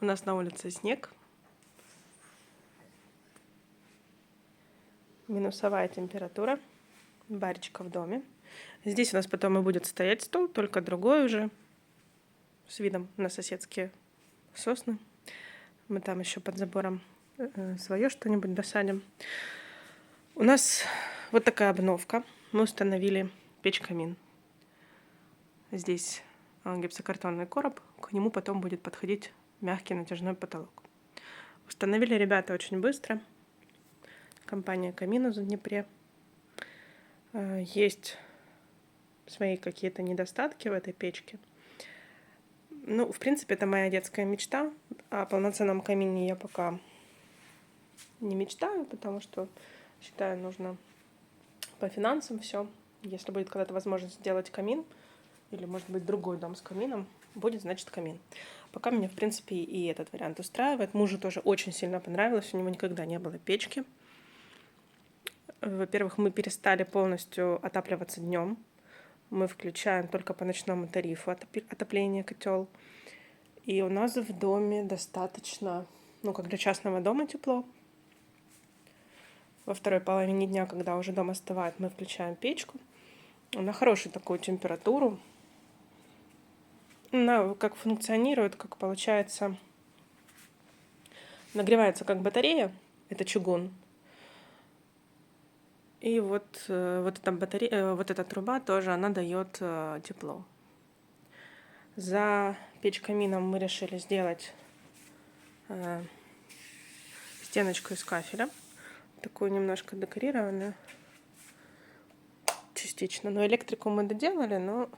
У нас на улице снег. Минусовая температура. Барчика в доме. Здесь у нас потом и будет стоять стол, только другой уже, с видом на соседские сосны. Мы там еще под забором свое что-нибудь досадим. У нас вот такая обновка. Мы установили печь-камин. Здесь гипсокартонный короб, к нему потом будет подходить мягкий натяжной потолок. Установили ребята очень быстро. Компания «Каминус» в Днепре. Есть свои какие-то недостатки в этой печке. Ну, в принципе, это моя детская мечта. О полноценном камине я пока не мечтаю, потому что считаю, нужно по финансам все. Если будет когда-то возможность сделать камин, или, может быть, другой дом с камином, будет, значит, камин. Пока меня, в принципе, и этот вариант устраивает. Мужу тоже очень сильно понравилось. У него никогда не было печки. Во-первых, мы перестали полностью отапливаться днем. Мы включаем только по ночному тарифу отопление, котел. И у нас в доме достаточно, как для частного дома, тепло. Во второй половине дня, когда уже дом остывает, мы включаем печку. Она хорошую такую температуру. Она как функционирует, как получается, нагревается как батарея, это чугун. И вот эта батарея, вот эта труба тоже, она дает тепло. За печь-камином мы решили сделать стеночку из кафеля, такую немножко декорированную, частично. Но электрику мы доделали, но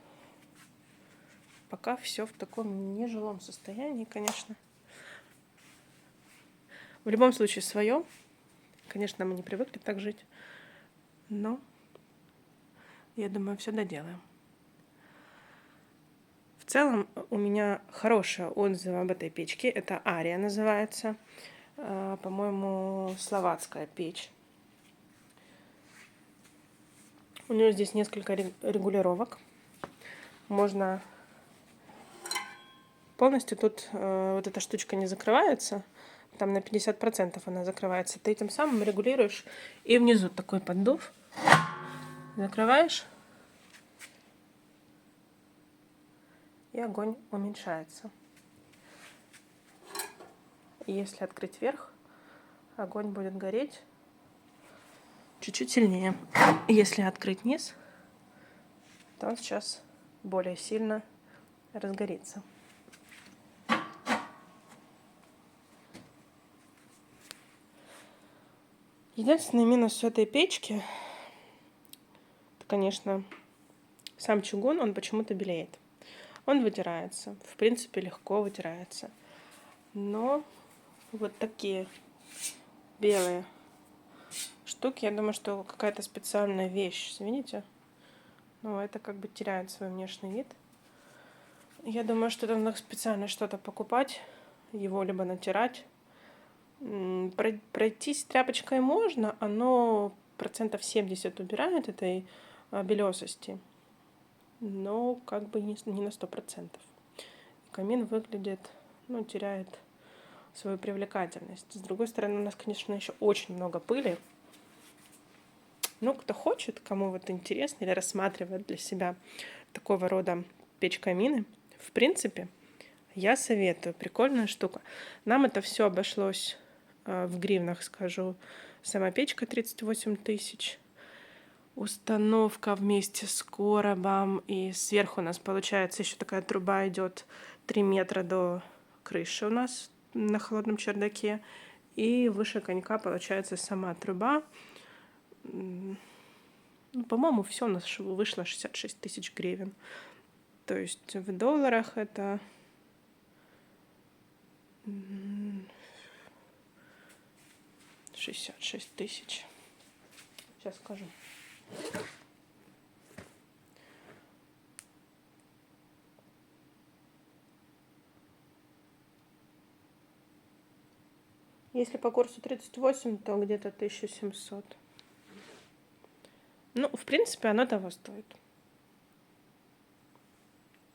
пока все в таком нежилом состоянии, конечно. В любом случае свое. Конечно, мы не привыкли так жить, но я думаю, все доделаем. В целом у меня хорошие отзывы об этой печке. Это Ария называется. По-моему, словацкая печь. У нее здесь несколько регулировок. Можно полностью тут вот эта штучка не закрывается. Там на 50% она закрывается. Ты этим самым регулируешь. И внизу такой поддув. Закрываешь. И огонь уменьшается. И если открыть вверх, огонь будет гореть чуть-чуть сильнее. Если открыть низ, то он сейчас более сильно разгорится. Единственный минус этой печки, это, конечно, сам чугун, он почему-то белеет. Он вытирается, в принципе, легко вытирается. Но вот такие белые штуки, я думаю, что какая-то специальная вещь, видите? Это как бы теряет свой внешний вид. Я думаю, что там надо специально что-то покупать, его либо натирать. Пройтись тряпочкой можно, оно 70% убирает этой белесости, но как бы не на 100%. Камин выглядит, теряет свою привлекательность. С другой стороны, у нас, конечно, еще очень много пыли. Кто хочет, кому вот интересно или рассматривает для себя такого рода печь-камины, в принципе, я советую. Прикольная штука. Нам это все обошлось в гривнах, скажу. Сама печка 38 тысяч. Установка вместе с коробом. И сверху у нас получается еще такая труба идет 3 метра до крыши у нас на холодном чердаке. И выше конька получается сама труба. По-моему, все у нас вышло 66 тысяч гривен. То есть в долларах это 66 тысяч. Сейчас скажу. Если по курсу 38, то где-то 1700. В принципе, оно того стоит.